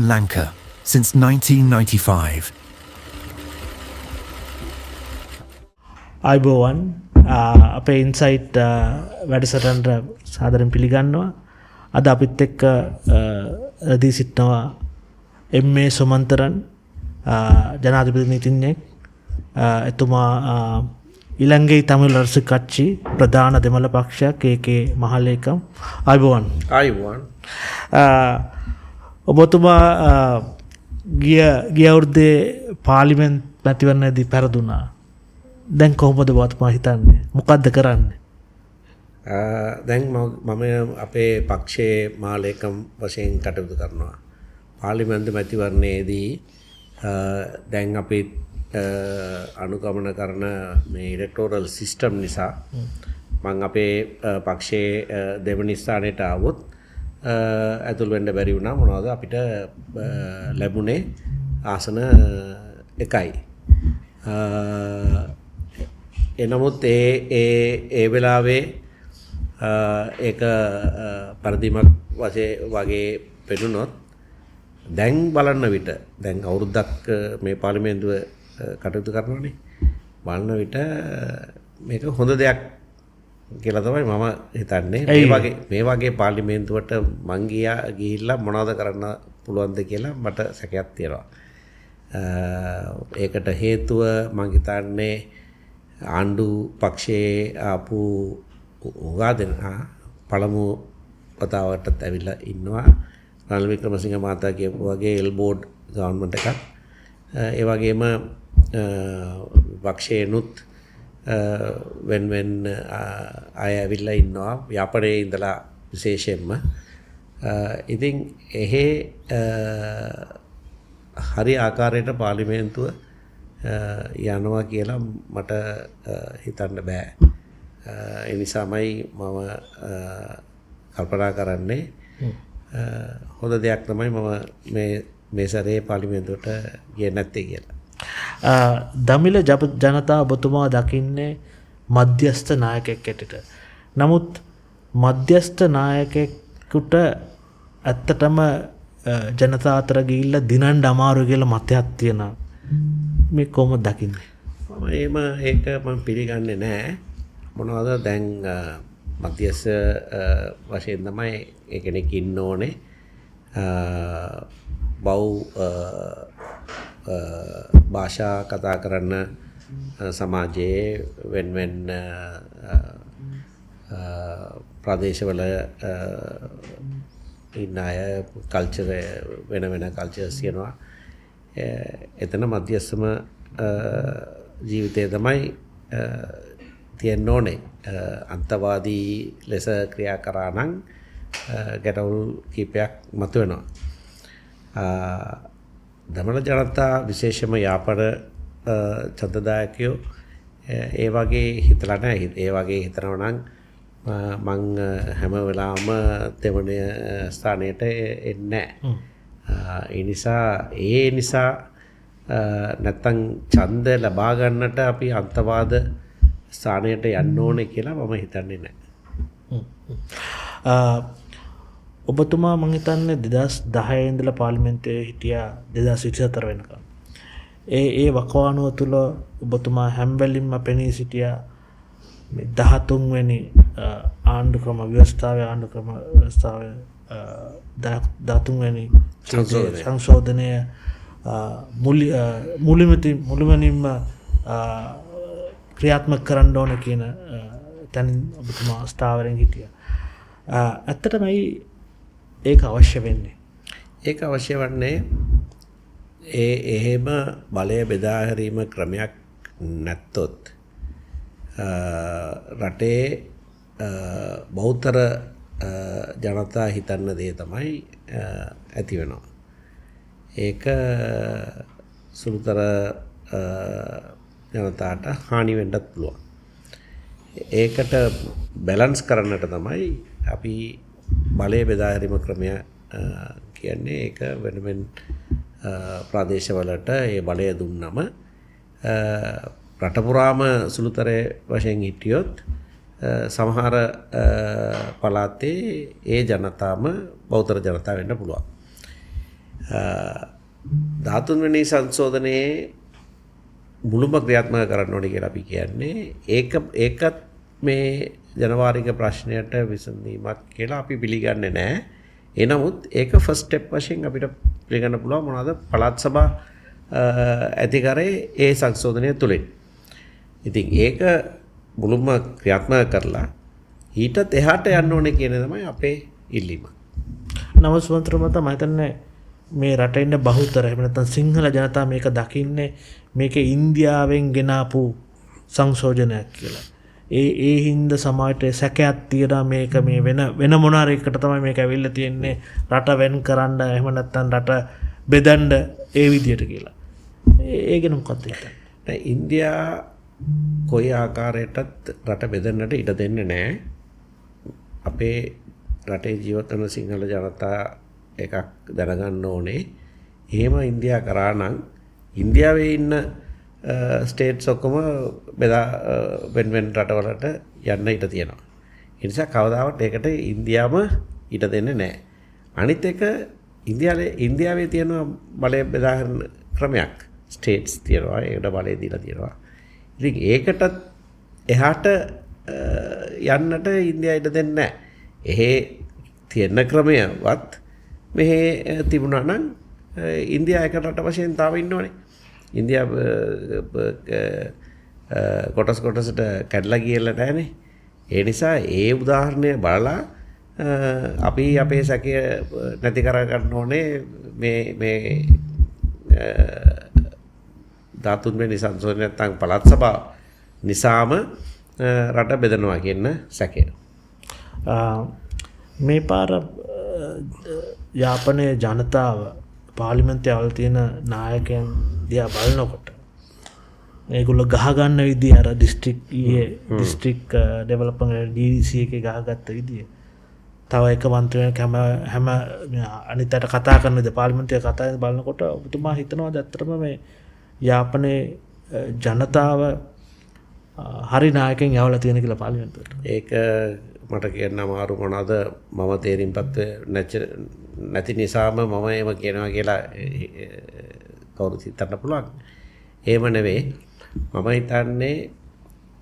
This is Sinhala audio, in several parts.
Lanka since 1995. අයිබෝවන් අපේ ඉන්සයිට් වැඩසටන්ට සාදරෙන් පිළිගන්නවා. අද අපිත් එක්ක රැදී සිටිනවා එම්.ඒ. සුමන්තරන් ජනාධිපති නීතිඥයෙක්. එතුමා ඉලංගේ තමිල් රස කච්චි ප්‍රධාන දෙමළ පක්ෂයක් ඒකේ මහලේකම්. අයිබෝවන්. අයිබෝවන්. ඔබතුමා ගිය අවුරුද්දේ පාර්ලිමේන්තු මැතිවරණයේදී පෙරදුනා. දැන් කොහොමද ඔබතුමා හිතන්නේ? මොකද්ද කරන්නේ? දැන් මම අපේ පක්ෂයේ මහලේකම් වශයෙන් කටයුතු කරනවා. පාර්ලිමේන්තු මැතිවරණයේදී දැන් අපි අනුගමන කරන මේ ඉලෙක්ටෝරල් සිස්ටම් නිසා මම අපේ පක්ෂයේ දෙවනි ස්ථානයට ආවොත් ඇතුල් වෙන්න බැරි වුණා. මොනවද අපිට ලැබුණේ ආසන එකයි. එනමුත් ඒ වෙලාවේ ඒක පරදිමක් වගේ පෙනුනොත් දැන් බලන්න විට දැන් අවුරුද්දක් මේ පාර්ලිමේන්තුව කටයුතු කරනවානේ. බලන විට මේක හොඳ දෙයක් කියලා තමයි මම හිතන්නේ. මේ වගේ පාර්ලිමේන්තුවට මං ගිහිල්ලා මොනවද කරන්න පුළුවන්ද කියලා මට සැකයක් තියෙනවා. ඒකට හේතුව මං හිතන්නේ ආණ්ඩු පක්ෂයේ ආපු උගාදෙනා පළමු වතාවටත් ඇවිල්ලා ඉන්නවා. රනිල් වික්‍රමසිංහ මහතා කියපු වගේ එල්බෝඩ් ගවර්න්මන්ට් එකක්. ඒ වගේම පක්ෂේනුත් වෙන් අය ඇවිල්ලා ඉන්නවා ව්‍යාපාරයේ ඉඳලා විශේෂයෙන්ම. ඉතින් එහෙ හරි ආකාරයට පාර්ලිමේන්තුව යනවා කියලා මට හිතන්න බෑ. ඒ නිසාමයි මම කල්පනා කරන්නේ හොඳ දෙයක් තමයි මම මේ සැරේ පාර්ලිමේන්තුවට ගියේ නැත්තේ කියලා. දමිළ ජනතාව ඔබතුමා දකින්නේ මධ්‍යස්ථ නායකයෙක් ඇටියට. නමුත් මධ්‍යස්ථ නායකයෙකුට ඇත්තටම ජනතා අතර ගිහිල්ලා දිනන්න අමාරු කියලා මතයක් තියෙනවා. මේ කොහොමද දකින්නේ? මම ඒක මම පිළිගන්නේ නැහැ. මොනවද දැන් මධ්‍යස්ථ වශයෙන් තමයි කෙනෙක් ඉන්න ඕනේ. භාෂා කතා කරන සමාජයේ වෙන ප්‍රදේශවල ඉන්න අය කල්චර් වෙන කල්චර්ස් කියනවා. එතන මධ්‍යස්ථම ජීවිතය තමයි තියෙන්න ඕනේ. අන්තවාදී ලෙස ක්‍රියා කරා නම් ගැටවුල් කීපයක් මතුවෙනවා. දමළ ජනතා විශේෂම යාපන ඡන්දදායකයෝ ඒ වගේ හිතලා නැහැ. ඒ වගේ හිතනවා නම් මං හැම වෙලාවම දෙවන ස්ථානයට එන්නේ නැහැ. ඒ නිසා නැත්තම් ඡන්ද ලබා ගන්නට අපි අන්තවාද ස්ථානයට යන්න ඕනේ කියලා මම හිතන්නේ නැහැ. ඔබතුමා මං හිතන්නේ 2010 ඉඳලා පාර්ලිමේන්තුවේ හිටියා 2024 වෙනකම්. ඒ වකවානුව තුළ ඔබතුමා හැම වෙලින්ම පෙනී සිටියා මේ 13 වෙනි ආණ්ඩුක්‍රම ව්‍යවස්ථාවේ 13 වෙනි සංශෝධනය මුළුමනින්ම ක්‍රියාත්මක කරන්න ඕන කියන තැනින් ඔබතුමා ස්ථාවරයෙන් හිටියා. ඇත්තටම ඒක අවශ්‍ය වෙන්නේ. ඒක අවශ්‍ය වන්නේ එහෙම බලය බෙදා හැරීම ක්‍රමයක් නැත්තොත් රටේ බහුතර ජනතා හිතන්න දේ තමයි ඇති වෙනවා. ඒක සුළුතර ජනතාවට හානි වෙන්නත් පුළුවන්. ඒකට බැලන්ස් කරන්නට තමයි අපි බලය බෙදා හැරීම ක්‍රමය කියන්නේ. ඒක වෙනමෙන් ප්‍රදේශවලට ඒ බලය දුන්නම රට පුරාම සුළුතරය වශයෙන් හිටියොත් සමහර පළාතේ ඒ ජනතාවම බෞද්ධ ජනතාව වෙන්න පුළුවන්. ධාතුන්වැනි සංශෝධනයේ මුළුම ක්‍රියාත්මක කරන්න ඕනේ කියලා අපි කියන්නේ ඒකත් මේ ජනවාරික ප්‍රශ්නයට විසඳීමක් කියලා අපි පිළිගන්නේ නැහැ. එනමුත් ඒක ෆස්ට් ස්ටෙප් වශයෙන් අපිට පිළිගන්න පුළුවන් මොනවාද පළාත් සභා ඇති කරේ ඒ සංශෝධනය තුළින්. ඉතින් ඒක මුළුම ක්‍රියාත්මක කරලා ඊටත් එහාට යන්න ඕනේ කියන තමයි අපේ ඉල්ලීම. නමුත් සුමන්ත්‍ර මහතා මම හිතන්නේ මේ රටේ ඉන්න බහුතර එහෙම නැත්නම් සිංහල ජනතාව මේක දකින්නේ මේක ඉන්දියාවෙන් ගෙනාපු සංශෝධනයක් කියලා. ඒ හින්දා සමාජයට සැකයක් තියෙනවා මේක මේ වෙන මොනාර එකට තමයි මේක ඇවිල්ලා තියෙන්නේ රට වෙන් කරන්න එහෙම නැත්නම් රට බෙදන්න ඒ විදියට කියලා. ඒ ගැන මොකක්ද හිතන්නේ? ඉන්දියා කොයි ආකාරයකටත් රට බෙදන්නට ඉඩ දෙන්නේ නැහැ. අපේ රටේ ජීවත් වන සිංහල ජනතා එකක් දැනගන්න ඕනේ. එහෙම ඉන්දියා කරා නම් ඉන්දියාවේ ඉන්න ස්ටේට්ස් ඔක්කොම බෙදා වෙන රටවලට යන්න ඉඩ තියෙනවා. ඒ නිසා කවදාවත් ඒකට ඉන්දියාවම ඉඩ දෙන්නේ නැහැ. අනිත් එක ඉන්දියාවේ තියෙන බලය බෙදා ගන්න ක්‍රමයක් ස්ටේට්ස් තියෙනවා. ඒකට බලය දීලා තියෙනවා. ඉතින් ඒකටත් එහාට යන්නට ඉන්දියා ඉඩ දෙන්නේ නැහැ. එහෙ තියෙන ක්‍රමයවත් මෙහෙ තිබුණා නම් ඉන්දියා එක රට වශයෙන් තාම ඉන්න ඕනේ. ඉන්දියා කොටසට කැඩලා ගියලා නැහනේ. ඒ නිසා ඒ උදාහරණය බලලා අපි අපේ සැකය නැති කර ගන්න ඕනේ මේ ධාතුන් වෙනි සංශෝධනය නැත්නම් පළාත් සභාව නිසාම රට බෙදනවා කියන සැකය. මේ පාර යාපනයේ ජනතාව පාර්ලිමේන්තුවේ අවල් තියෙන නායකයන් දිහා බලනකොට ඒගොල්ලෝ ගහගන්න විදිය අර දිස්ත්‍රික් ඩෙවලොප්මන්ට් DDC එකේ ගහගත්ත විදිය තව එක මන්ත්‍රීයෙක් හැම අනිතට කතා කරන විදිය පාර්ලිමේන්තුවේ කතා කරන බලනකොට ඔබතුමා හිතනවාද ඇත්තටම මේ යාපනයේ ජනතාව හරි නායකයන් යවලා තියෙන කියලා පාර්ලිමේන්තුවට? ඒක මට කියන්න අමාරු මොනවාද මම තේරීම්පත් නැති නිසාම මම එහෙම කියනවා කියලා කවුරුත් හිතන්න පුළුවන්. එහෙම නෙවෙයි. මම හිතන්නේ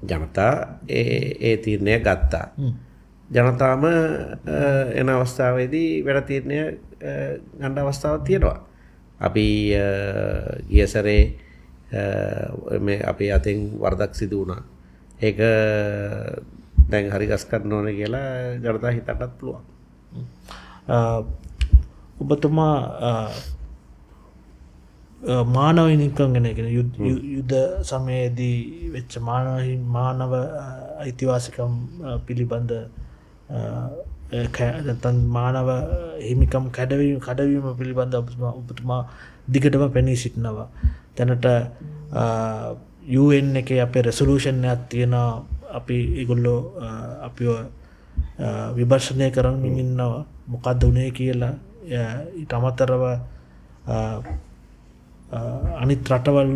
ජනතා ඒ තීරණය ගත්තා. ජනතාවම එන අවස්ථාවේදී වෙන තීරණය ගන්න අවස්ථාවක් තියෙනවා. අපි ගිය සැරේ මේ අපි අතින් වරදක් සිදු වුණා. ඒක දැන් හරි ගස් කරන්න ඕනේ කියලා ජනතා හිතන්නත් පුළුවන්. ඔබතුමා මානව හිමිකම් ගැන යුද්ධ සමයේදී වෙච්ච මානව අයිතිවාසිකම් පිළිබඳ නැත්නම් මානව හිමිකම් කඩවීම පිළිබඳ ඔබතුමා දිගටම පෙනී සිටිනවා. දැනට UN එකේ අපේ රෙසොලූෂන් එකක් තියෙනවා. අපි ඒගොල්ලෝ අපිව විමර්ශනය කරමින් ඉන්නවා මොකක්ද උනේ කියලා. ඊට අමතරව අනිත් රටවල්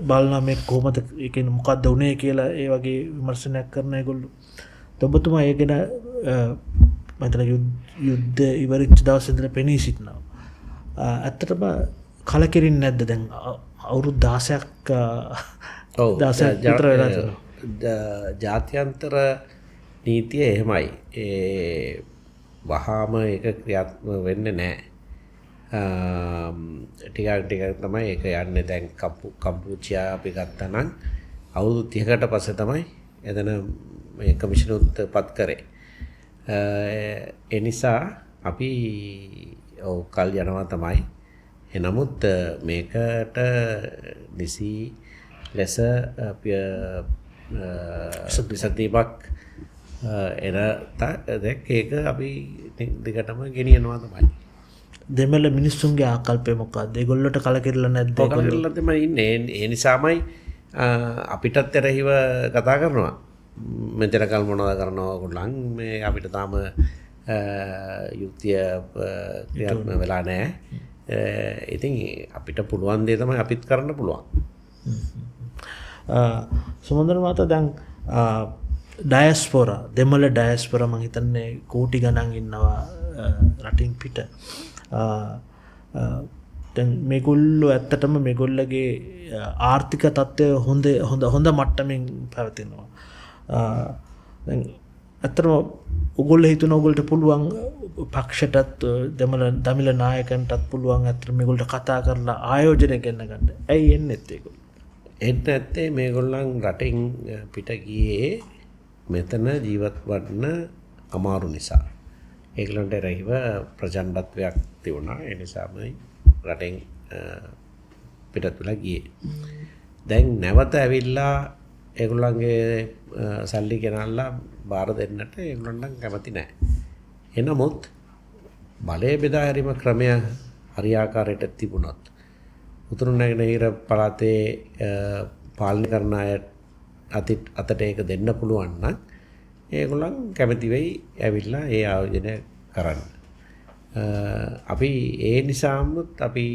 බලන මේ කොහොමද ඒ කියන්නේ මොකක්ද උනේ කියලා ඒ වගේ විමර්ශනයක් කරන ඒගොල්ලෝ. ඔබතුමා ඒ ගැන මතන යුද්ධ ඉවරච්ච දවසේ ඉඳලා පෙනී සිටිනවා. ඇත්තටම කලකිරින්නේ නැද්ද දැන් අවුරුදු 16ක් 16ක් විතර වෙලා තියෙනවා. ජාත්‍යන්තර නීතිය එහෙමයි. ඒ වහාම ඒක ක්‍රියාත්මක වෙන්නේ නැහැ. ටිකක් තමයි ඒක යන්නේ. දැන් කම්පුචියා අපි ගත්තා නම් අවුරුදු 30කට පස්සේ තමයි එතන මේ කමිෂනුත් පත් කරේ. ඒ නිසා අපි කල් යනවා තමයි. එනමුත් මේකට නිසි ලෙස විසඳීමක් එන දැක් ඒක අපි දිගටම ගෙනියනවා තමයි. දෙමළ මිනිස්සුන්ගේ ආකල්පය මොකක්ද? ඒගොල්ලොට කලකිරලා නැද්ද? කලකිරලා තමයි ඉන්නේ. ඒ නිසාමයි අපිටත් එරෙහිව කතා කරනවා. මෙතන කල් මොනවද කරනවා ඔයගොල්ලන් මේ අපිට තාම යුක්තිය ක්‍රියාත්මක වෙලා නැහැ. ඉතින් අපිට පුළුවන් දේ තමයි අපිත් කරන්න පුළුවන්. සුමන්දර මහතා දැන් ඩයස්පොරා දෙමළ ඩයස්පොරා මම හිතන්නේ කෝටි ගණන් ඉන්නවා රටින් පිට. දැන් මේගොල්ලෝ ඇත්තටම මේගොල්ලගේ ආර්ථික තත්ත්වය හොඳ මට්ටමින් පැවතිනවා. දැන් ඇත්තටම ඔගොල්ලෝ හිතන ඔගොල්ලන්ට පුළුවන් පක්ෂයටත් දමිළ නායකයන්ටත් පුළුවන් ඇත්තට මේගොල්ලන්ට කතා කරලා ආයෝජනය ගෙන්න ගන්න. ඇයි එන්නේ නැත්තේ ඒගොල්ලෝ? එන්න ඇත්තේ මේගොල්ලන් රටෙන් පිට ගියේ මෙතන ජීවත් වන්න අමාරු නිසා. ඒගොල්ලන්ට රැහිව ප්‍රචණ්ඩත්වයක් තිබුණා. ඒ නිසාමයි රටෙන් පිටත් වෙලා ගියේ. දැන් නැවත ඇවිල්ලා ඒගොල්ලන්ගේ සල්ලි ගෙනල්ලා බාර දෙන්නට ඒගොල්ලන් කැමති නැහැ. එනමුත් බලය බෙදා හැරීම ක්‍රමය හරියාකාරයට තිබුණොත් උතුරු නැගෙනහිර පළාතේ පාලනය කරන අය අතට ඒක දෙන්න පුළුවන් නම් ඒගොල්ලන් කැමති වෙයි ඇවිල්ලා ඒ ආයෝජනය කරන්න. අපි ඒ නිසාම අපි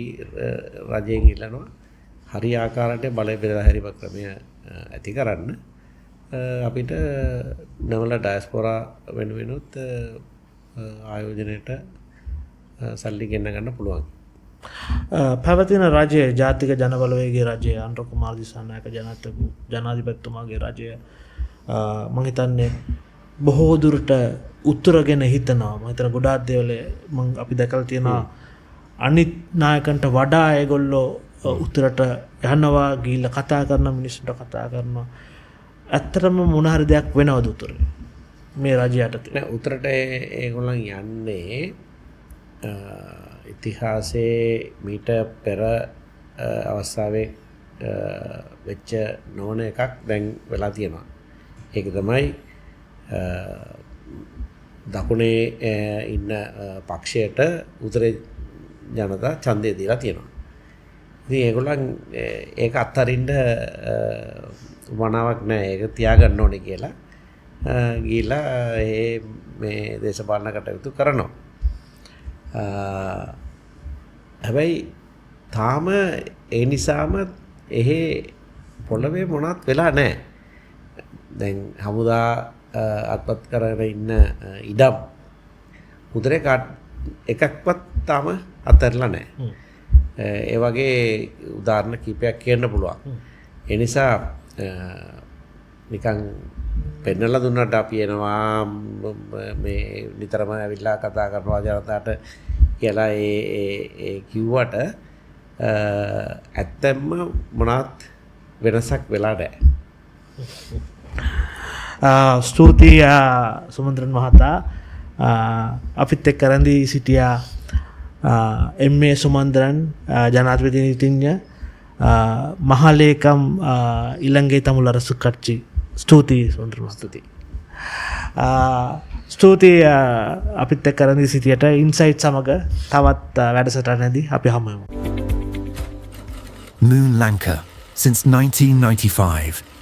රජයෙන් ඉල්ලනවා හරියාකාරයට බලය බෙදා හැරීම ක්‍රමය ඇති කරන්න. අපිට නවල ඩයස්පොරා වෙනුවෙනුත් ආයෝජනයට සල්ලි ගෙන්න ගන්න පුළුවන්. පැවතින රජය ජාතික ජනබලවේගේ රජය අනුර කුමාර දිසානායක ජනාධිපතිතුමාගේ රජය මම හිතන්නේ බොහෝ දුරට උත්තරගෙන හිතනවා. මම හිතන ගොඩාක් දේවල් අපි දැකලා තියෙනවා අනිත් නායකන්ට වඩා ඒගොල්ලෝ උත්තරට යනවා ගිහිල්ලා කතා කරන මිනිස්සුන්ට කතා කරනවා. ඇත්තටම මොන හරි දෙයක් වෙනවද උත්තරේ මේ රජය යටතේ? උත්තරට ඒගොල්ලන් යන්නේ ඉතිහාසයේ මීට පෙර අවස්ථාවේ වෙච්ච නොවන එකක් දැන් වෙලා තියෙනවා. ඒක තමයි දකුණේ ඉන්න පක්ෂයට උතුරේ ජනතා ඡන්දය දීලා තියෙනවා. ඉතින් ඒගොල්ලන් ඒක අත්හරින්න වනාවක් නැහැ. ඒක තියාගන්න ඕනේ කියලා ගිහිල්ලා මේ දේශපාලන කටයුතු කරනවා. හැබැයි තාම ඒ නිසාම එහෙ පොළවේ මොනවත් වෙලා නැහැ. දැන් හමුදා අත්පත් කරගෙන ඉන්න ඉඩම් උදරේ එකක්වත් තාම අත්හැරලා නැහැ. ඒ වගේ උදාහරණ කීපයක් කියන්න පුළුවන්. ඒ නිසා නිකන් පෙන්නලා දුන්නට අපි එනවා මේ නිතරම ඇවිල්ලා කතා කරනවා ජනතාවට කියලා ඒ කිව්වට ඇත්තම මොනවත් වෙනසක් වෙලා නැහැ. ස්තුතියි සුමන්ද්‍රන් මහතා. අපිත් එක්ක රැඳී සිටියා එම්.ඒ. සුමන්ද්‍රන් ජනාධිපති නීතිඥ මහලේකම් ඉලංගේ තමුල් අරසු කට්චි. ස්තුතියි සුමන්ද්‍රන් මහතා. ස්තුතියි අපිත් එක්ක රැඳී සිටියට. ඉන්සයිට් සමග තවත් වැඩසටහනදී අපි හමු වෙමු. Moon Lanka, since 1995.